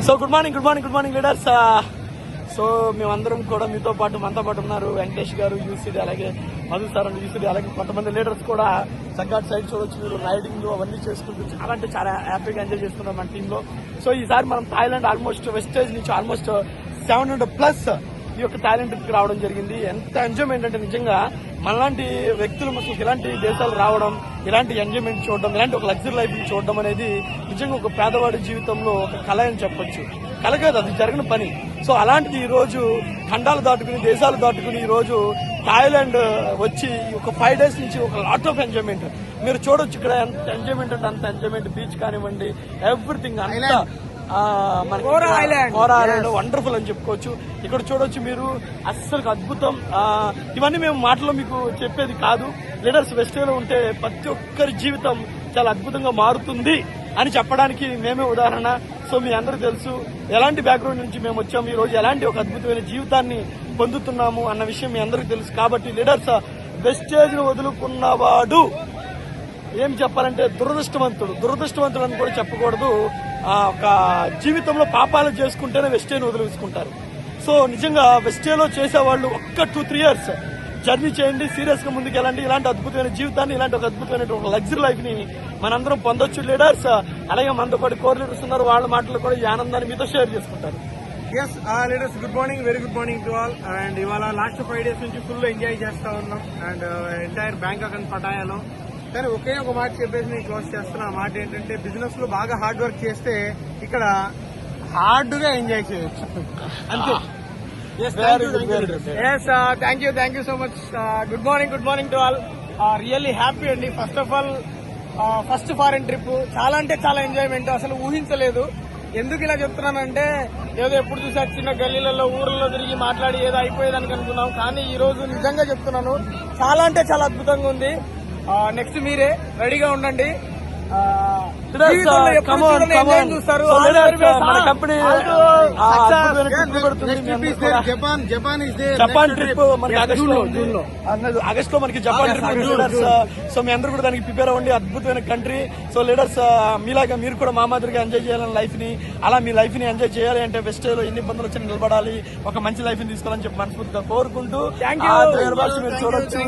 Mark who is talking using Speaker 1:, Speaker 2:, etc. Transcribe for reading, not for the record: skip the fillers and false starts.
Speaker 1: So good morning leaders. So మేమందరం కూడా మీతో పాటు మనతో పాటు ఉన్నారు వెంకటేష్ గారు యూసీడీ, అలాగే మధు సార్ అండ్ యూసీడీ, అలాగే కొంతమంది లీడర్స్ కూడా సంఘాట్ సైడ్ చూడొచ్చు. మీరు రైడింగ్ అవన్నీ చేసుకుంటూ చాలా అంటే చాలా హ్యాపీగా ఎంజాయ్ చేస్తున్నాం మన టీంలో. సో ఈసారి మనం థాయిలాండ్ ఆల్మోస్ట్ వెస్టేజ్ నుంచి ఆల్మోస్ట్ 700+ ఈ యొక్క థాయిలాండ్ ట్రిప్ రావడం జరిగింది. ఎంత ఎంజాయ్మెంట్ అంటే నిజంగా మనలాంటి వ్యక్తులు అసలు ఇలాంటి దేశాలు రావడం, ఇలాంటి ఎంజాయ్మెంట్ చూడడం, ఇలాంటి ఒక లగ్జరీ లైఫ్ ని చూడడం అనేది నిజంగా ఒక పేదవాడి జీవితంలో ఒక కళ అని చెప్పొచ్చు. కళ కాదు, అది జరిగిన పని. సో అలాంటిది ఈ రోజు ఖండాలు దాటుకుని దేశాలు దాటుకుని ఈ రోజు థాయిలాండ్ వచ్చి ఒక 5 days నుంచి ఒక లాట్ ఆఫ్ ఎంజాయ్మెంట్ మీరు చూడొచ్చు. ఇక్కడ ఎంత ఎంజాయ్మెంట్ అంటే అంత ఎంజాయ్మెంట్, బీచ్ కానివ్వండి, ఎవ్రీథింగ్ అంతా కోరా ఐలాండ్ వండర్ఫుల్ అని చెప్పుకోవచ్చు. ఇక్కడ చూడొచ్చు మీరు, అస్సలు అద్భుతం. ఇవన్నీ మేము మాటలో మీకు చెప్పేది కాదు. లీడర్స్ వెస్టేలో ఉంటే ప్రతి ఒక్కరి జీవితం చాలా అద్భుతంగా మారుతుంది అని చెప్పడానికి మేమే ఉదాహరణ. సో మీ అందరూ తెలుసు ఎలాంటి బ్యాక్గ్రౌండ్ నుంచి మేము వచ్చాము, ఈ రోజు ఎలాంటి ఒక అద్భుతమైన జీవితాన్ని పొందుతున్నాము అన్న విషయం మీ అందరికీ తెలుసు. కాబట్టి లీడర్స్ వెస్టేజ్ ను వదులుకున్నవాడు ఏం చెప్పాలంటే దురదృష్టవంతుడు అని కూడా చెప్పకూడదు. ఒక జీవితంలో పాపాలు చేసుకుంటేనే వెస్టేను వదిలేసుకుంటారు. సో నిజంగా వెస్టేలో చేసేవాళ్ళు ఒక్క 2-3 years జర్నీ చేయండి, సీరియస్ గా ముందుకెళ్ళండి. ఇలాంటి అద్భుతమైన జీవితాన్ని, ఇలాంటి ఒక అద్భుతమైన ఒక లగ్జరీ లైఫ్ ని మనందరం పొందొచ్చు లీడర్స్. అలాగే మనతో పాటు కోర్ లీడర్స్ ఉన్నారు, వాళ్ళ మాటలు కూడా ఈ ఆనందాన్ని మీతో షేర్ చేసుకుంటారు.
Speaker 2: Yes leaders, good morning, very good morning to all. And ఇవాళ లాస్ట్ 5 days నుంచి ఫుల్ ఎంజాయ్ చేస్తా ఉన్నాం. అండ్ ఎంటైర్ బ్యాంకాక్ అండ్ పటాయాలో. కానీ ఒకే ఒక మాట చెప్పేసి నేను క్లోజ్ చేస్తున్నా. ఆ మాట ఏంటంటే, బిజినెస్ లో బాగా హార్డ్ వర్క్ చేస్తే ఇక్కడ హార్డ్ గా ఎంజాయ్ చేయొచ్చు అంతే. Thank you so much. Good morning to all. Really happy అండి. First of all first foreign trip, చాలా అంటే చాలా ఎంజాయ్మెంట్, అసలు ఊహించలేదు. ఎందుకు ఇలా చెప్తున్నానంటే, ఏదో ఎప్పుడు చూసా చిన్న గల్లీలలో ఊర్లలో తిరిగి మాట్లాడి ఏదో అయిపోయేదానికి అనుకున్నాం. కానీ ఈ రోజు నిజంగా చెప్తున్నాను, చాలా అంటే చాలా అద్భుతంగా ఉంది. నెక్స్ట్ మీరే రెడీగా ఉండండి. చూస్తారు
Speaker 1: జపాన్ ట్రిప్ మనకి ఆగస్ట్ లో మనకి జపాన్ ట్రిప్ లీడర్స్. సో మీ అందరూ కూడా దానికి ప్రిపేర్ అవ్వండి. అద్భుతమైన కంట్రీ. సో లీడర్స్ మీలాగా మీరు కూడా మా మాదిరిగా ఎంజాయ్ చేయాలని లైఫ్ ని, అలా మీ లైఫ్ ని ఎంజాయ్ చేయాలి అంటే వెస్టేలో ఎన్ని ఇబ్బందులు వచ్చి నిలబడాలి, ఒక మంచి లైఫ్ ని తీసుకోవాలని చెప్పి మనస్ఫూర్తిగా కోరుకుంటూ మీరు చూడొచ్చు.